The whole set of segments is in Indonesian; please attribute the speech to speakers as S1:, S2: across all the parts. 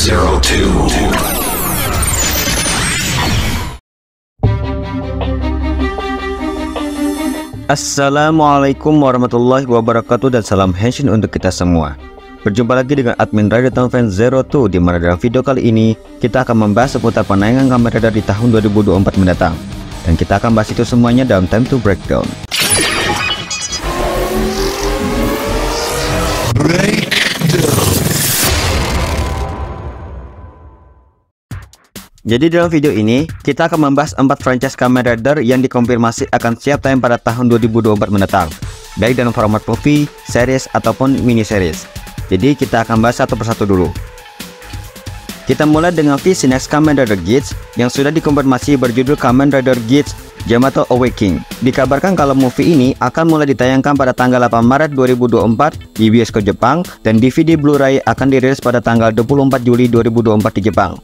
S1: 02.
S2: Assalamualaikum warahmatullahi wabarakatuh dan salam henshin untuk kita semua. Berjumpa lagi dengan admin Rider Town Fan 02, di mana dalam video kali ini kita akan membahas seputar penayangan Kamen Rider di tahun 2024 mendatang. Dan kita akan bahas itu semuanya dalam Time to Breakdown. Jadi dalam video ini, kita akan membahas 4 franchise Kamen Rider yang dikonfirmasi akan siap tayang pada tahun 2024 mendatang, baik dalam format movie, series, ataupun mini series. Jadi kita akan bahas satu persatu dulu. Kita mulai dengan V-Next Kamen Rider Geats yang sudah dikonfirmasi berjudul Kamen Rider Geats Yamato Awakening. Dikabarkan kalau movie ini akan mulai ditayangkan pada tanggal 8 Maret 2024 di bioskop Jepang, dan DVD Blu-ray akan dirilis pada tanggal 24 Juli 2024 di Jepang.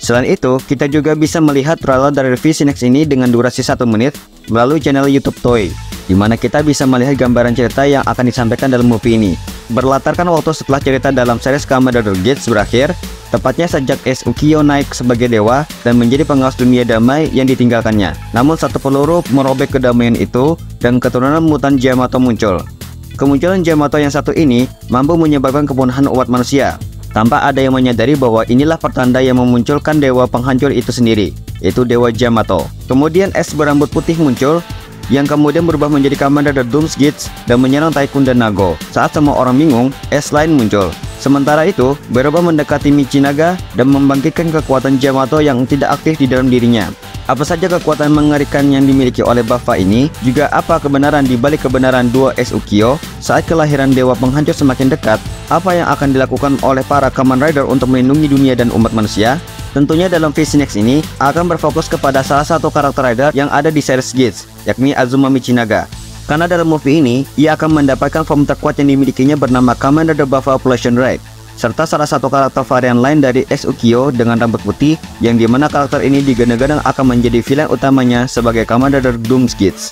S2: Selain itu, kita juga bisa melihat trailer dari V-Next ini dengan durasi 1 menit melalui channel YouTube Toei, di mana kita bisa melihat gambaran cerita yang akan disampaikan dalam movie ini. Berlatarkan waktu setelah cerita dalam series Kamen Rider Geats berakhir, tepatnya sejak Ace Ukyo naik sebagai dewa dan menjadi pengawas dunia damai yang ditinggalkannya. Namun satu peluru merobek kedamaian itu dan keturunan mutan Yamato muncul. Kemunculan Yamato yang satu ini mampu menyebabkan kepunahan umat manusia, tanpa ada yang menyadari bahwa inilah pertanda yang memunculkan dewa penghancur itu sendiri, yaitu Dewa Yamato. Kemudian es berambut putih muncul, yang kemudian berubah menjadi Kamen Rider Doom's Geats dan menyerang Tycoon dan Nago. Saat semua orang bingung, es lain muncul. Sementara itu, berubah mendekati Michinaga dan membangkitkan kekuatan Yamato yang tidak aktif di dalam dirinya. Apa saja kekuatan mengerikan yang dimiliki oleh Buffa ini? Juga apa kebenaran di balik kebenaran dua Ace Ukyo? Saat kelahiran dewa penghancur semakin dekat, apa yang akan dilakukan oleh para Kamen Rider untuk melindungi dunia dan umat manusia? Tentunya dalam V-Next ini akan berfokus kepada salah satu karakter rider yang ada di series Geats, yakni Azuma Michinaga. Karena dalam movie ini, ia akan mendapatkan form terkuat yang dimilikinya bernama Kamen Rider Buffa Evolution Red, serta salah satu karakter varian lain dari Ace Ukyo dengan rambut putih, yang dimana karakter ini digadang-gadang akan menjadi villain utamanya sebagai Kamen Rider Doom's Geats.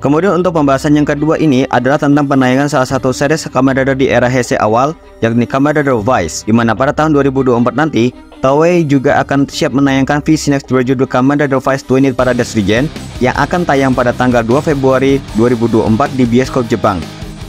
S2: Kemudian untuk pembahasan yang kedua ini adalah tentang penayangan salah satu series Kamen Rider di era Heisei awal, yakni Kamen Rider Vice, di mana pada tahun 2024 nanti Toei juga akan siap menayangkan V-Next berjudul Kamen Rider Vice 20 Paradise Regen yang akan tayang pada tanggal 2 Februari 2024 di bioskop Jepang.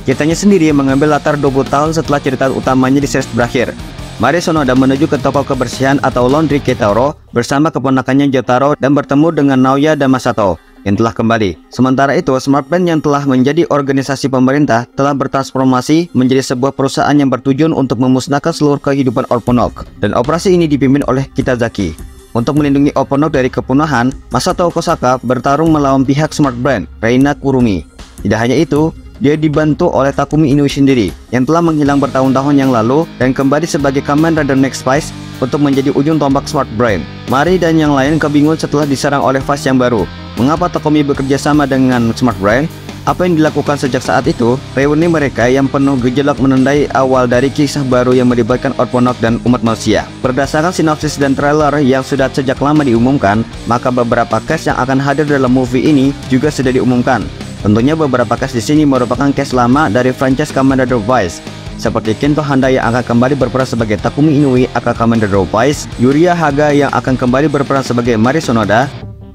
S2: Ceritanya sendiri mengambil latar 20 tahun setelah cerita utamanya di series berakhir. Mari Sonoda menuju ke toko kebersihan atau laundry Ketaro bersama keponakannya Jotaro dan bertemu dengan Naoya dan Masato yang telah kembali. Sementara itu, Smart Band yang telah menjadi organisasi pemerintah telah bertransformasi menjadi sebuah perusahaan yang bertujuan untuk memusnahkan seluruh kehidupan Orponok, dan operasi ini dipimpin oleh Kitazaki. Untuk melindungi Orponok dari kepunahan, Masato Kosaka bertarung melawan pihak Smart Band, Reina Kurumi. Tidak hanya itu, dia dibantu oleh Takumi Inoue sendiri yang telah menghilang bertahun-tahun yang lalu dan kembali sebagai Kamen Rider Next Vice untuk menjadi ujung tombak Smart Brain. Mari dan yang lain kebingungan setelah diserang oleh Vice yang baru. Mengapa Takumi bekerja sama dengan Smart Brain? Apa yang dilakukan sejak saat itu? Reuni mereka yang penuh gejolak menandai awal dari kisah baru yang melibatkan Orponok dan umat manusia. Berdasarkan sinopsis dan trailer yang sudah sejak lama diumumkan, maka beberapa cast yang akan hadir dalam movie ini juga sudah diumumkan. Tentunya beberapa cast di sini merupakan cast lama dari franchise Kamen Rider Vice, seperti Kento Handa yang akan kembali berperan sebagai Takumi Inoue aka Kamen Rider Vice, Yuria Haga yang akan kembali berperan sebagai Mari Sonoda,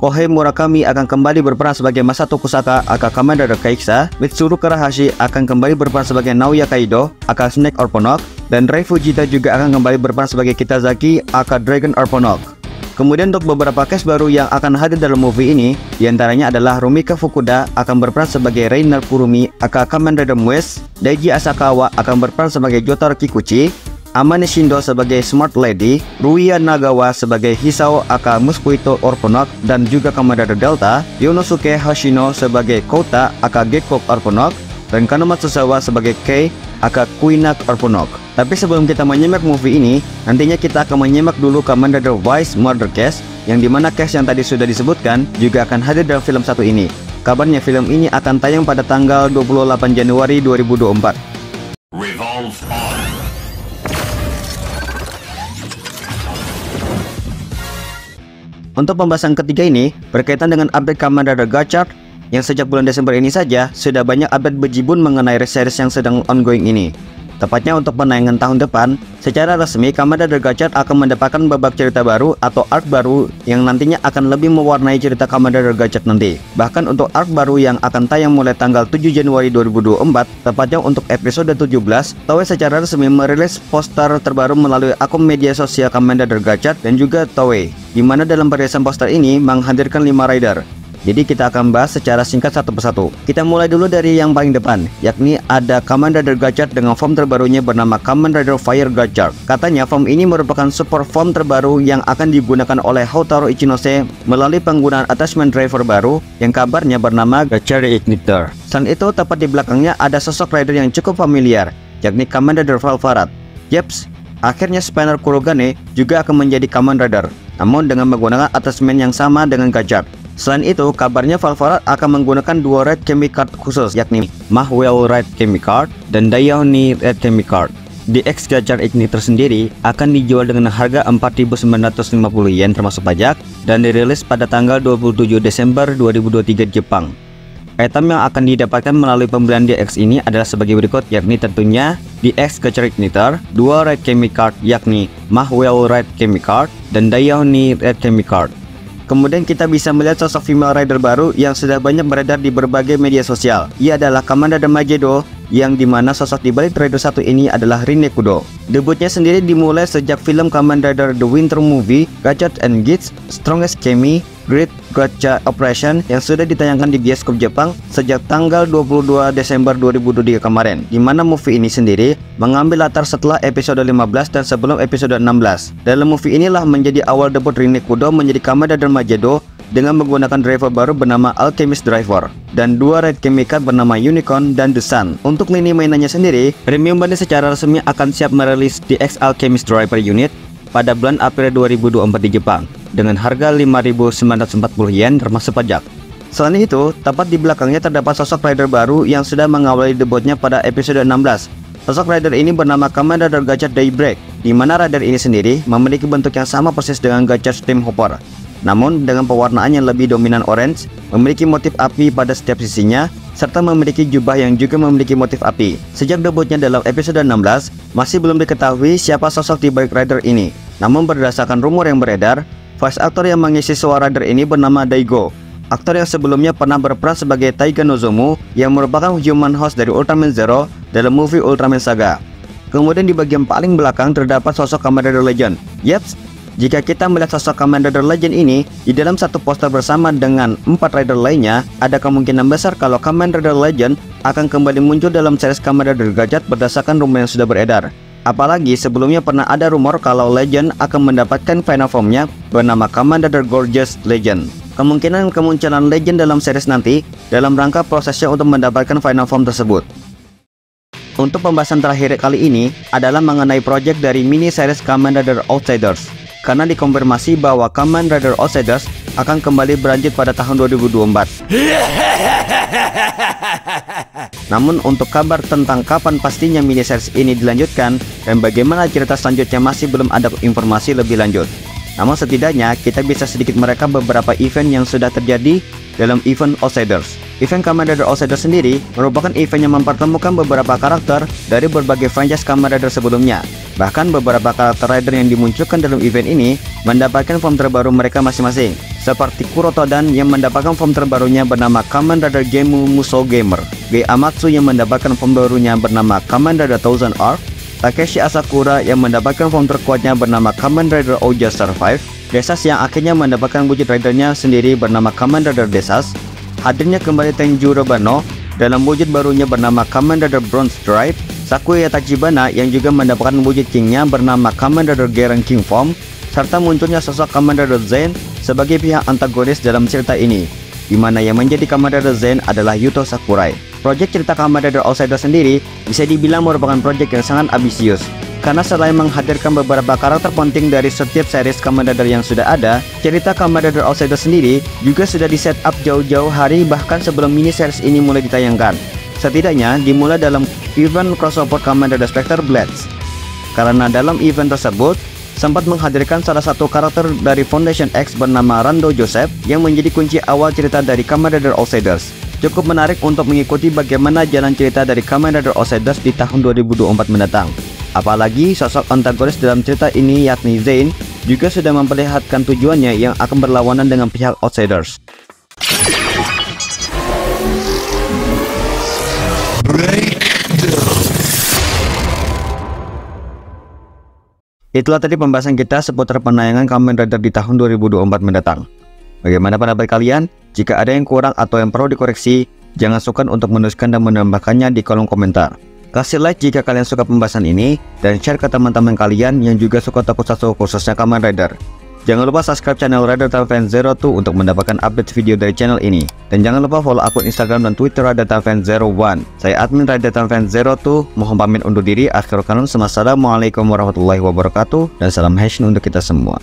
S2: Kohei Murakami akan kembali berperan sebagai Masato Kusaka aka Kamen Rider Kaixa, Mitsuru Karahashi akan kembali berperan sebagai Naoya Kaido aka Snake Orponok, dan Rei Fujita juga akan kembali berperan sebagai Kitazaki aka Dragon Orponok. Kemudian untuk beberapa cast baru yang akan hadir dalam movie ini, diantaranya adalah Rumika Fukuda akan berperan sebagai Reina Kurumi aka Kamen Rider Mues, Daiji Asakawa akan berperan sebagai Jotaro Kikuchi, Amane Shindo sebagai Smart Lady, Ruia Nagawa sebagai Hisao aka Muskuito Orponok dan juga Kamen Rider Delta, Yonosuke Hashino sebagai Kouta aka Gekko Orponok, dan Kano Matsuzawa sebagai Kei aka Kuinak Orponok. Tapi sebelum kita menyimak movie ini, nantinya kita akan menyimak dulu Kamen Rider Vice Murder Case, yang dimana case yang tadi sudah disebutkan juga akan hadir dalam film satu ini. Kabarnya film ini akan tayang pada tanggal 28 Januari 2024.
S1: Revolve on.
S2: Untuk pembahasan ketiga ini berkaitan dengan update Kamen Rider Gachard yang sejak bulan Desember ini saja sudah banyak update bejibun mengenai series yang sedang ongoing ini. Tepatnya untuk penayangan tahun depan, secara resmi Kamen Rider Gachat akan mendapatkan babak cerita baru atau arc baru yang nantinya akan lebih mewarnai cerita Kamen Rider Gachat nanti. Bahkan untuk arc baru yang akan tayang mulai tanggal 7 Januari 2024, tepatnya untuk episode 17, Toei secara resmi merilis poster terbaru melalui akun media sosial Kamen Rider Gachat dan juga Toei, di mana dalam perilisan poster ini menghadirkan 5 rider. Jadi kita akan bahas secara singkat satu persatu. Kita mulai dulu dari yang paling depan, yakni ada Kamen Rider Gachat dengan form terbarunya bernama Kamen Rider Fire Gachat. Katanya form ini merupakan super form terbaru yang akan digunakan oleh Houtaro Ichinose melalui penggunaan attachment driver baru yang kabarnya bernama Gachat Reigniter. Selain itu, tepat di belakangnya ada sosok rider yang cukup familiar, yakni Kamen Rider Valvarat. Yeps, akhirnya Spinner Kurogane juga akan menjadi Kamen Rider, namun dengan menggunakan attachment yang sama dengan Gachat. Selain itu, kabarnya Valvarat akan menggunakan dua Red Kemi Card khusus, yakni Mahwell Red Kemi Card dan Dayoni Red Kemi Card. DX Gachat Igniter sendiri akan dijual dengan harga 4.950 yen termasuk pajak dan dirilis pada tanggal 27 Desember 2023 di Jepang. Item yang akan didapatkan melalui pembelian DX ini adalah sebagai berikut, yakni tentunya DX Gachat Igniter, dua Red Kemi Card yakni Mahwell Red Kemi Card dan Dayoni Red Kemi Card. Kemudian kita bisa melihat sosok female rider baru yang sudah banyak beredar di berbagai media sosial. Ia adalah Kamen Rider Magedo, yang dimana sosok di balik rider satu ini adalah Rin Nekudo. Debutnya sendiri dimulai sejak film Kamen Rider The Winter Movie, Gachat and Gits, Strongest Kemi, Great Gachat Operation yang sudah ditayangkan di bioskop Jepang sejak tanggal 22 Desember 2023 kemarin, di mana movie ini sendiri mengambil latar setelah episode 15 dan sebelum episode 16. Dalam movie inilah menjadi awal debut Rin Nekudo menjadi Kamen Rider Magedo dengan menggunakan driver baru bernama Alchemist Driver dan dua Red Kemi Card bernama Unicorn dan The Sun. Untuk lini mainannya sendiri, Premium Bandai secara resmi akan siap merilis DX Alchemist Driver Unit pada bulan April 2024 di Jepang dengan harga 5.940 yen termasuk pajak. Selain itu, tepat di belakangnya terdapat sosok rider baru yang sudah mengawali debutnya pada episode 16. Sosok rider ini bernama Kamen Rider Gachat Daybreak, di mana rider ini sendiri memiliki bentuk yang sama persis dengan Gachat Steam Hopper. Namun dengan pewarnaan yang lebih dominan orange, memiliki motif api pada setiap sisinya, serta memiliki jubah yang juga memiliki motif api. Sejak debutnya dalam episode 16, masih belum diketahui siapa sosok di balik rider ini. Namun berdasarkan rumor yang beredar, voice actor yang mengisi suara rider ini bernama Daigo, aktor yang sebelumnya pernah berperan sebagai Taiga Nozomu yang merupakan human host dari Ultraman Zero dalam movie Ultraman Saga. Kemudian di bagian paling belakang terdapat sosok Kamen Rider Legend. Yeps, jika kita melihat sosok Kamen Rider Legend ini di dalam satu poster bersama dengan 4 rider lainnya, ada kemungkinan besar kalau Kamen Rider Legend akan kembali muncul dalam series Kamen Rider Gachat berdasarkan rumor yang sudah beredar. Apalagi sebelumnya pernah ada rumor kalau Legend akan mendapatkan final formnya bernama Kamen Rider Gorgeous Legend. Kemungkinan kemunculan Legend dalam series nanti dalam rangka prosesnya untuk mendapatkan final form tersebut. Untuk pembahasan terakhir kali ini adalah mengenai project dari mini series Kamen Rider Outsiders. Karena dikonfirmasi bahwa Kamen Rider Outsiders akan kembali berlanjut pada tahun 2024. Namun untuk kabar tentang kapan pastinya mini series ini dilanjutkan dan bagaimana cerita selanjutnya masih belum ada informasi lebih lanjut. Namun setidaknya kita bisa sedikit merekam beberapa event yang sudah terjadi dalam event Outsiders. Event Kamen Rider Outsiders sendiri merupakan event yang mempertemukan beberapa karakter dari berbagai franchise Kamen Rider sebelumnya. Bahkan beberapa karakter rider yang dimunculkan dalam event ini mendapatkan form terbaru mereka masing-masing, seperti Kurotodan yang mendapatkan form terbarunya bernama Kamen Rider Gemu Musou Gamer, Gei Amatsu yang mendapatkan form barunya bernama Kamen Rider Thousand Arc, Takeshi Asakura yang mendapatkan form terkuatnya bernama Kamen Rider Ouya Survive, Desas yang akhirnya mendapatkan wujud ridernya sendiri bernama Kamen Rider Desas, hadirnya kembali Tenjuro Bano dalam wujud barunya bernama Kamen Rider Bronze Drive, Sakuya Tachibana yang juga mendapatkan wujud kingnya bernama Kamen Rider Garen King Form, serta munculnya sosok Kamen Rider Zen sebagai pihak antagonis dalam cerita ini, di mana yang menjadi Kamen Rider Zen adalah Yuto Sakurai. Project cerita Kamen Rider Outsiders sendiri bisa dibilang merupakan project yang sangat ambisius, karena selain menghadirkan beberapa karakter penting dari setiap series Kamen Rider yang sudah ada, cerita Kamen Rider Outsiders sendiri juga sudah di set up jauh-jauh hari bahkan sebelum mini series ini mulai ditayangkan. Setidaknya dimulai dalam event crossover Kamen Rider Spectre Blades, karena dalam event tersebut sempat menghadirkan salah satu karakter dari Foundation X bernama Rando Joseph yang menjadi kunci awal cerita dari Kamen Rider Outsiders. Cukup menarik untuk mengikuti bagaimana jalan cerita dari Kamen Rider Outsiders di tahun 2024 mendatang. Apalagi sosok antagonis dalam cerita ini yakni Zane juga sudah memperlihatkan tujuannya yang akan berlawanan dengan pihak Outsiders. Itulah tadi pembahasan kita seputar penayangan Kamen Rider di tahun 2024 mendatang. Bagaimana pendapat kalian? Jika ada yang kurang atau yang perlu dikoreksi, jangan sukar untuk menuliskan dan menambahkannya di kolom komentar. Kasih like jika kalian suka pembahasan ini, dan share ke teman-teman kalian yang juga suka tokusatsu khususnya Kamen Rider. Jangan lupa subscribe channel Rider Time Fan Zero 2 untuk mendapatkan update video dari channel ini. Dan jangan lupa follow akun Instagram dan Twitter Rider Time Fan Zero 1. Saya admin Rider Time Fan Zero 2, mohon pamit undur diri. Akhirul kalam, wassalamualaikum warahmatullahi wabarakatuh, dan salam Henshin untuk kita semua.